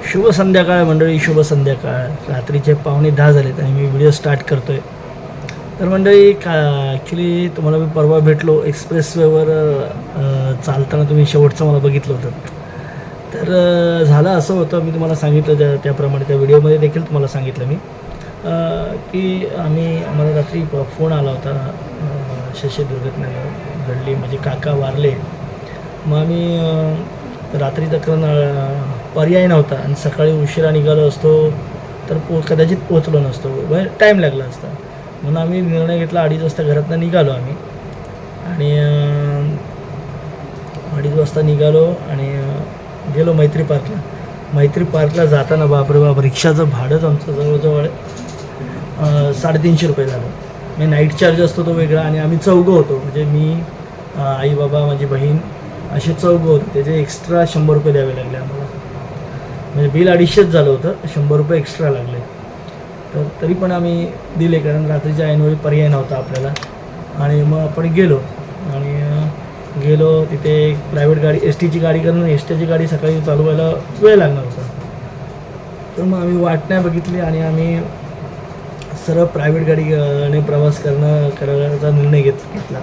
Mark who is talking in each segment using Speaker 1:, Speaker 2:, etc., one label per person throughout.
Speaker 1: शुभ संध्याकाळ मंडळी, शुभ संध्याकाळ. रात्रीचे 9:45 झालेत आणि मी व्हिडिओ स्टार्ट करतो आहे. तर मंडळी ॲक्च्युली तुम्हाला मी परवा भेटलो एक्सप्रेसवेवर चालताना. तुम्ही शेवटचं मला बघितलं होतं. तर झालं असं होतं, मी तुम्हाला सांगितलं त्याप्रमाणे त्या व्हिडिओमध्ये देखील तुम्हाला सांगितलं मी की आम्हाला रात्री फोन आला होता. अशी दुर्घटना घडली, माझे काका वारले. मग आम्ही रात्री तर पर्याय नव्हता आणि सकाळी उशिरा निघालो असतो तर कदाचित पोचलो नसतो, टाईम लागला असता. म्हणून आम्ही निर्णय घेतला 2:30 वाजता घरातनं निघालो आम्ही. आणि 2:30 वाजता निघालो आणि गेलो मैत्री पार्कला. मैत्री पार्कला जाताना बापरे बाप, रिक्षाचं भाडंच आमचं जवळजवळ 350 रुपये झालं. म्हणजे नाईट चार्ज असतो तो वेगळा आणि आम्ही चौघं होतो. म्हणजे मी, आई बाबा, माझी बहीण, असे चौघं होते. त्याचे एक्स्ट्रा 100 रुपये द्यावे लागले आम्हाला. म्हणजे बिल 250 झालं होतं, 100 रुपये एक्स्ट्रा लागले. तर तरी पण आम्ही दिले, कारण रात्रीच्या ऐनवेळी पर्याय नव्हता आपल्याला. आणि मग आपण गेलो तिथे एक प्रायव्हेट गाडी, एस टीची गाडी, कारण एस टीची गाडी सकाळी चालू व्हायला वेळ लागणार होता. तर मग आम्ही वाट नाही बघितली आणि आम्ही सरळ प्रायव्हेट गाडीने प्रवास करायचा निर्णय घेतला.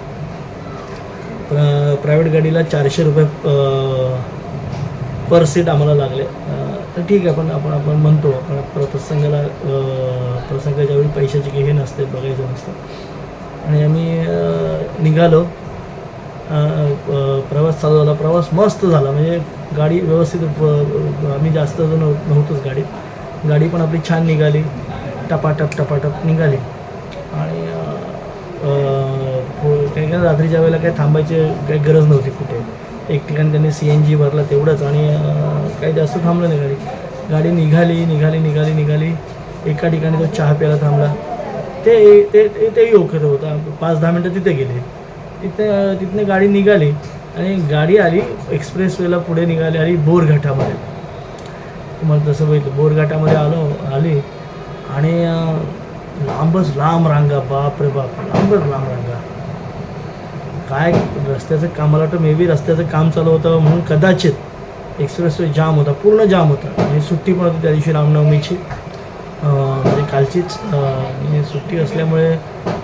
Speaker 1: प्रायव्हेट गाडीला 400 रुपये पर सीट आम्हाला लागले. तर ठीक आहे, आपण म्हणतो, आपण प्रसंगाच्या वेळी पैशाची काही हे नसते, बघायचं नसतं. आणि आम्ही निघालो. प्रवास चालू झाला. प्रवास मस्त झाला, म्हणजे गाडी व्यवस्थित, आम्ही जास्त जण नव्हतोच गाडी पण आपली छान निघाली, टपाटप निघाली. आणि काही रात्रीच्या वेळेला काही थांबायची काही गरज नव्हती कुठे. एक ठिकाणी त्यांनी CNG भरला तेवढंच, आणि काही जास्त थांबलं नाही. गाडी निघाली. एका ठिकाणी तो चहा प्यायला थांबला. तेही ओके होतं. 5-10 मिनटं तिथे गेले. तिथनं गाडी निघाली आणि गाडी आली एक्सप्रेसवेला, पुढे निघाली, आली बोरघाटामध्ये. तुम्हाला तसं बघितलं, बोरघाटामध्ये आली आणि लांब रांगा, बापरे बाप, लांब रांगा. काय रस्त्याचं काम, मला वाटतं मे बी रस्त्याचं काम चालू होतं म्हणून कदाचित एक्सप्रेसवे जाम होता, पूर्ण जाम होता. आणि सुट्टी पण होती त्या दिवशी, रामनवमीची, म्हणजे कालचीच. आणि सुट्टी असल्यामुळे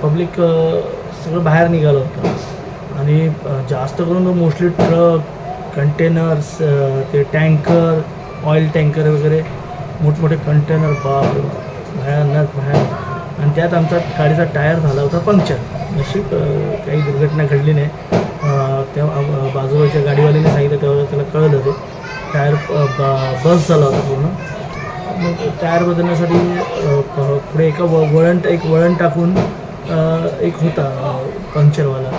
Speaker 1: पब्लिक सगळं बाहेर निघालं होतं. आणि जास्त करून मोस्टली ट्रक, कंटेनर्स, ते टँकर, ऑइल टँकर वगैरे, मोठमोठे कंटेनर, बाप भयानक. आणि त्यात आमचा गाडीचा टायर झाला होता पंक्चर. नशीब काही दुर्घटना घडली नाही. तेव्हा बाजूच्या गाडीवाल्याने सांगितलं, तेव्हा त्याला कळलं ते टायर बस झाला होता पूर्ण. मग टायर बदलण्यासाठी पुढे एक वळण टाकून एक होता पंक्चरवाला.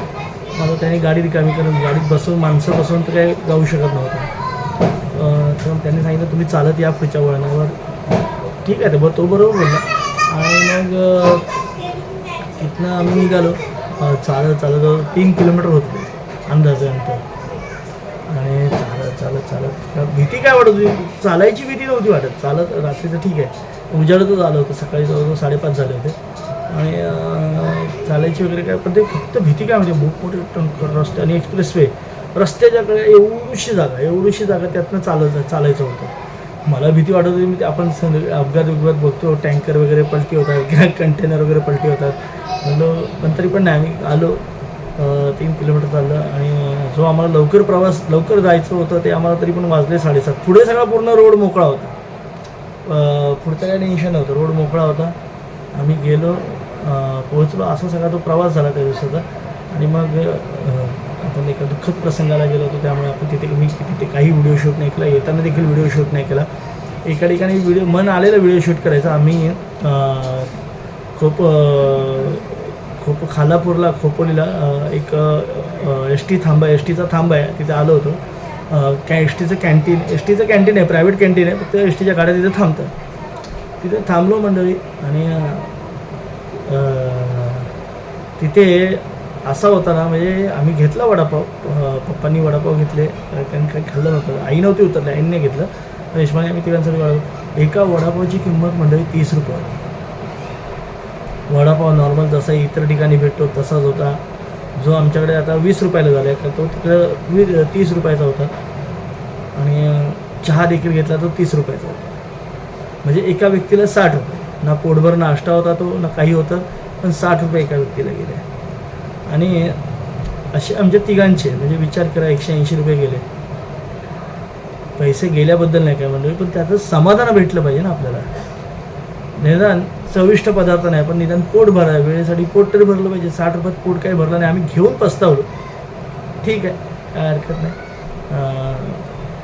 Speaker 1: मला त्याने गाडी रिकामी करून, गाडीत माणसं बसून तर काही जाऊ शकत नव्हतं. तर त्यांनी सांगितलं, तुम्ही चालत या पुढच्या वळणावर. ठीक आहे, तर तो बरोबर बोलला. आणि मग तिथनं आम्ही निघालो. चालत 3 किलोमीटर होतं अंदाजे अंतर. आणि चालत भीती काय वाटत होती, चालायची भीती नव्हती वाटत. चालत रात्री तर ठीक आहे, उजाडतच आलं होतं. सकाळी जवळजवळ 5:30 झाले होते. आणि चालायची वगैरे काय, पण ते फक्त भीती काय म्हणजे मोठमोठे रस्ते आणि एक्सप्रेसवे, रस्त्याच्याकडे एवढीशी जागा त्यातनं चालायचं होतं. मला भीती वाटत होती. मी आपण अपघात बघतो, टँकर वगैरे पलटी होतात, कंटेनर वगैरे पलटी होतात. पण तरी पण नाही, आम्ही आलो. 3 किलोमीटर चाललं. आणि जो आम्हाला लवकर जायचं होतं ते आम्हाला तरी पण वाजले 7:30. पुढे सगळा पूर्ण रोड मोकळा होता. पुढचं काही टेन्शन नव्हतं, रोड मोकळा होता. आम्ही गेलो, पोहोचलो. असा सगळा तो प्रवास झाला त्या दिवसाचा. आणि मग आपण एका दुःखद प्रसंगाला गेलो होतो, त्यामुळे आपण तिथे काही व्हिडिओ शूट नाही केला. येताना देखील व्हिडिओ शूट नाही केला. एका ठिकाणी मन आलेला व्हिडिओ शूट करायचा. आम्ही खालापूरला, खोपोलीला एक एस टीचा थांबा आहे, तिथे आलो होतो. एस टीचं कॅन्टीन आहे, प्रायव्हेट कॅन्टीन आहे. फक्त एस टीच्या गाड्या तिथे थांबतात. तिथे थांबलो मंडळी. आणि तिथे असा होता ना, म्हणजे आम्ही घेतला वडापाव. पप्पांनी वडापाव घेतले, कारण काही खाल्लं नव्हतं. आई नव्हती उतरली, आईने घेतलं. रेशमाने आम्ही तिघांसाठी वडापाव. एका वडापावची किंमत मंडळी 30 रुपये. वडापाव नॉर्मल जसा इतर ठिकाणी भेटतो तसाच होता, जो आमच्याकडे आता 20 रुपयाला झाला आहे. तो तिकडं 30 रुपयाचा होता. आणि चहा देखील घेतला तो 30 रुपयाचा होता. म्हणजे एका व्यक्तीला 60 रुपये, ना पोटभर नाश्ता होता तो, ना काही होतं, पण 60 रुपये एका व्यक्तीला गेले. आणि असे आमच्या तिघांचे म्हणजे विचार करा 180 रुपये गेले. पैसे गेल्याबद्दल नाही काय म्हणलं, पण त्याचं समाधान भेटलं पाहिजे ना आपल्याला. निदान चविष्ट पदार्थ नाही, पण निदान पोट भराय वेळेसाठी पोट तरी भरलं पाहिजे. 60 रुपयात पोट काही भरलं नाही, आम्ही घेऊन पस्तावलो. ठीक आहे, काय हरकत नाही.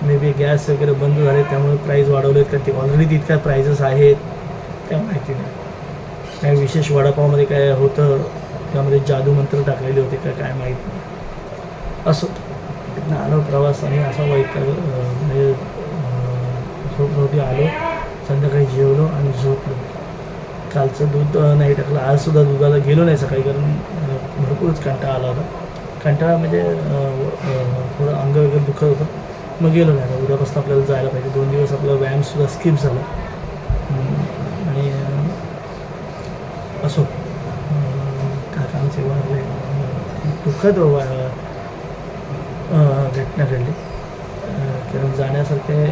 Speaker 1: मे बी गॅस वगैरे बंद झाले त्यामुळे प्राईस वाढवले का ते ऑलरेडी तितक्या प्राइजेस आहेत काय माहिती नाही. काय विशेष वडापावमध्ये काय होतं, त्यामध्ये जादू मंत्र टाकलेले होते का काय माहीत नाही. असो, तिथनं आलो प्रवास आणि असा वैताग म्हणजे झोप नव्हती. आलो संध्याकाळी जेवलो आणि झोपलो. कालचं दूध नाही टाकलं, आजसुद्धा दुधाला गेलो नाही सकाळी, कारण भरपूरच कंटाळा आला होता. कंटाळा म्हणजे थोडं अंग वगैरे दुखत होतं, मग गेलो नाही. आता उद्यापासून आपल्याला जायला पाहिजे. 2 दिवस आपला व्यायामसुद्धा स्किप झाला. आणि असो, काकांचे वारले, दुःखद घटना घडली. कारण जाण्यासारखे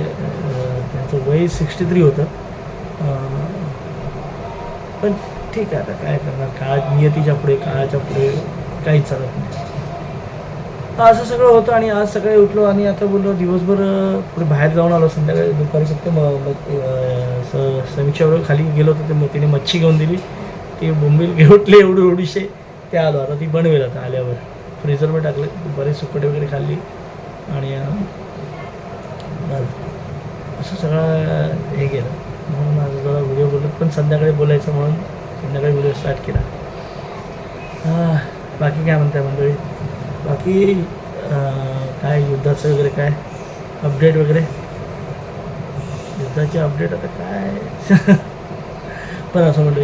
Speaker 1: त्यांचं वय 63 होतं. पण ठीक आहे, आता काय करणार, काळ नियतीच्या पुढे, काळाच्या पुढे काहीच चालत नाही. असं सगळं होतं. आणि आज सकाळी उठलो आणि आता बोललो दिवसभर पुढे बाहेर जाऊन आलो. संध्याकाळी दुपारी फक्त समीक्षावर खाली गेलो होतो, ते तिने मच्छी घेऊन दिली. ते बोंबील घेऊटले एवढीशे ते आलो. आता ती बनवेल आता आल्यावर फ्रीजरवर टाकले. दुपारी सुकट वगैरे खाल्ली आणि असं सगळं हे केलं. म्हणून माझं जरा व्हिडिओ बोलत, पण संध्याकाळी बोलायचं म्हणून संध्याकाळी व्हिडिओ स्टार्ट केला. बाकी काय म्हणताय मंडळी? बाकी काय युद्धाचं वगैरे काय अपडेट वगैरे? युद्धाचे अपडेट आता काय पण असं म्हणतो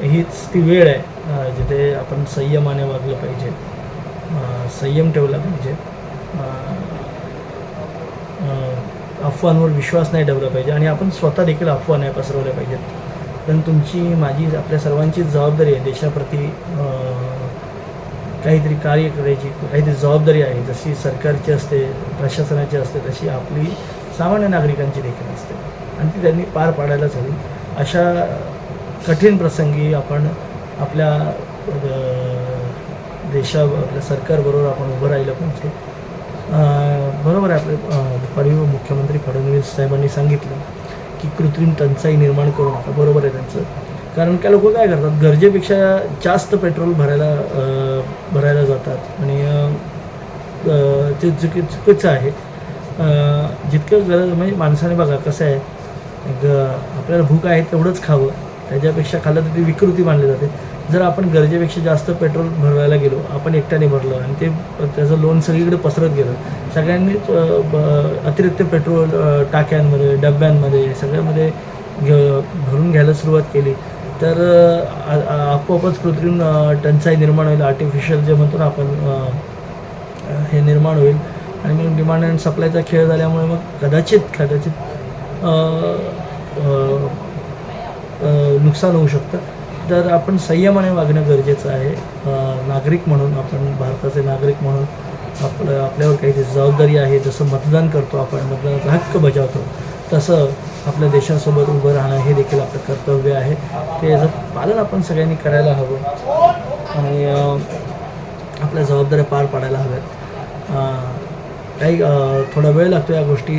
Speaker 1: हीच ती वेळ आहे जिथे आपण संयमाने वागलं पाहिजे, संयम ठेवला पाहिजे, अफवांवर विश्वास नाही ठेवला पाहिजे. आणि आपण स्वतः देखील अफवा नाही पसरवल्या पाहिजेत. पण तुमची माझी आपल्या सर्वांची जबाबदारी आहे देशाप्रती काहीतरी कार्य करायची, काहीतरी जबाबदारी आहे. जशी सरकारची असते, प्रशासनाची असते, तशी आपली सामान्य नागरिकांची देखील असते आणि ती त्यांनी पार पाडायलाच हवी. अशा कठीण प्रसंगी आपण आपल्या आपल्या सरकारबरोबर आपण उभं राहिलं पाहिजे. बरोबर आहे, आपले दुपारी मुख्यमंत्री फडणवीस साहेबांनी सांगितलं की कृत्रिम टंचाई निर्माण करू नका. बरोबर आहे त्यांचं. कारण काय लोक काय करतात, गरजेपेक्षा जास्त पेट्रोल भरायला जातात आणि ते चुकीचं आहे. जितकं गरज म्हणजे माणसाने बघा कसं आहे, आपल्याला भूक आहे तेवढंच खावं, त्याच्यापेक्षा खाल्लं तर ती विकृती मानली जाते. जर आपण गरजेपेक्षा जास्त पेट्रोल भरवायला गेलो, आपण एकट्याने भरलं आणि त्याचं लोन सगळीकडे पसरत गेलं, सगळ्यांनी अतिरिक्त पेट्रोल टाक्यांमध्ये, डब्यांमध्ये, सगळ्यामध्ये भरून घ्यायला सुरुवात केली, तर आपोआपच कृत्रिम टंचाई निर्माण होईल. आर्टिफिशियल जे म्हणतो ना आपण, हे निर्माण होईल. आणि मग डिमांड अँड सप्लायचा खेळ झाल्यामुळे मग कदाचित नुकसान होऊ शकतं. तर आपण संयमाने वागणं गरजेचं आहे. नागरिक म्हणून, आपण भारताचे नागरिक म्हणून आपल्यावर काहीतरी जबाबदारी आहे. जसं मतदान करतो आपण, मतदानाचा हक्क बजावतो, तसं आपल्या देशासोबत उभं राहणं हे देखील आपलं कर्तव्य आहे. ते याचं पालन आपण सगळ्यांनी करायला हवं आणि आपल्या जबाबदाऱ्या पार पाडायला हव्यात. काही थोडा वेळ लागतो या गोष्टी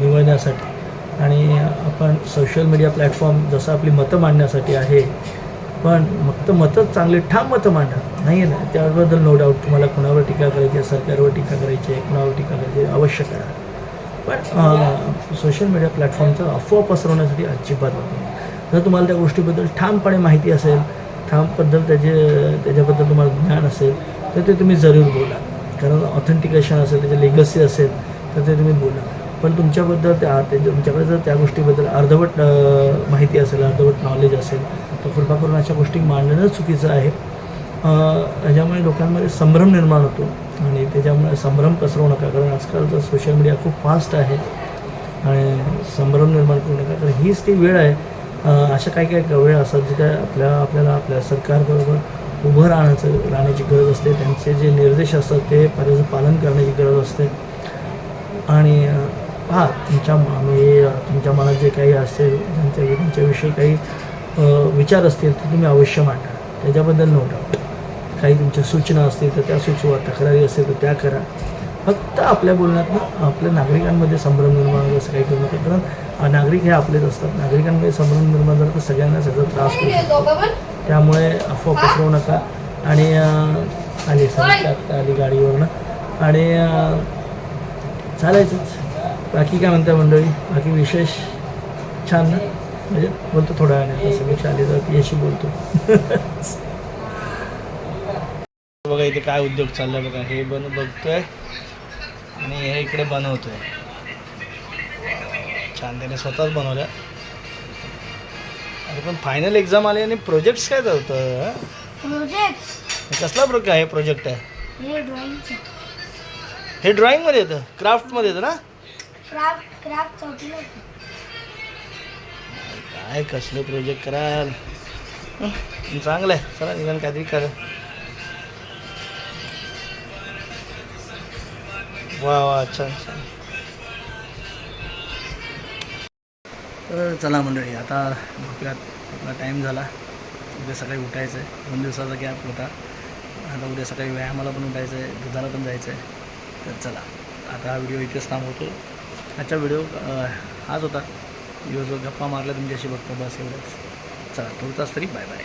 Speaker 1: निवडण्यासाठी आणि आपण सोशल मीडिया प्लॅटफॉर्म जसं आपली मतं मांडण्यासाठी आहे, पण फक्त मतच चांगली ठाम मतं मांडा नाही आहे ना, त्याबद्दल नो डाऊट. तुम्हाला कुणावर टीका करायची आहे, सरकारवर टीका करायची आहे, कुणावर टीका करायची आहे, अवश्य करा. पण सोशल मीडिया प्लॅटफॉर्मचा अफवा पसरवण्यासाठी अजिबात वापरा. जर तुम्हाला त्या गोष्टीबद्दल ठामपणे माहिती असेल, त्याच्याबद्दल तुम्हाला ज्ञान असेल, तर ते तुम्ही जरूर बोला. कारण ऑथेंटिकेशन असेल, त्याचे लेगसी असेल, तर ते तुम्ही बोला. पण तुमच्याबद्दल तुमच्याकडे जर त्या गोष्टीबद्दल अर्धवट माहिती असेल, अर्धवट नॉलेज असेल, तर कृपा करून अशा गोष्टी मांडणं चुकीचं आहे. याच्यामुळे लोकांमध्ये संभ्रम निर्माण होतो आणि त्याच्यामुळे संभ्रम पसरवू नका. कारण आजकालचं सोशल मीडिया खूप फास्ट आहे आणि संभ्रम निर्माण करू नका. कारण हीच ती वेळ आहे. अशा काही वेळ असतात जिथे आपल्याला आपल्या सरकारबरोबर उभं राहण्याची गरज असते. त्यांचे जे निर्देश असतात ते पालन करण्याची गरज असते आणि हां तुमच्या मनात जे काही असेल त्यांच्याविषयी काही विचार असतील तर तुम्ही अवश्य मांडा, त्याच्याबद्दल नो डाऊट. काही तुमच्या सूचना असतील तर त्या सुचवा, तक्रारी असेल तर त्या करा. फक्त आपल्या बोलण्यातनं आपल्या नागरिकांमध्ये संभ्रम निर्माण असं काही करू नका, कारण नागरिक हे आपलेच असतात. नागरिकांमध्ये संभ्रम निर्माण झाला तर सगळ्यांना सगळा त्रास होऊ शकतो. त्यामुळे अफवा पसरवू नका. आणि आली गाडीवरनं आणि चालायचंच. बाकी काय म्हणता मंडळी? बाकी विशेष छान ना? म्हणजे बोलतो थोड्या वेळाने, आता समीक्षा आली तर याशी बोलतो. बघा इथे काय उद्योग चालला बघा. हे बघतोय आणि हे इकडे बनवतोय. छान, त्याने स्वतःच बनवल्या. अरे पण फायनल एक्झाम आली आणि प्रोजेक्ट्स काय चालतं? प्रोजेक्ट कसला हे प्रोजेक्ट आहे? हे ड्रॉइंगमध्ये येतं, क्राफ्टमध्ये येतं ना? क्राफ्ट काय कसलं प्रोजेक्ट कराल? चांगलं आहे, चला निदान काहीतरी करा. वा वा, छान छान. तर चला मंडळी, आता झोपूयात. आपला टाईम झाला. उद्या सकाळी उठायचं आहे. 2 दिवसाचा गॅप होता. आता उद्या सकाळी व्यायामाला पण उठायचं आहे, दुधाला पण जायचं आहे. तर चला, आता हा व्हिडिओ इथेच थांबवतो. आजचा व्हिडिओ हाच होता. दिवसभर गप्पा मारल्या तुमच्याशी बघतो, बस एवढंच. चला, थोडंच तरी बाय बाय.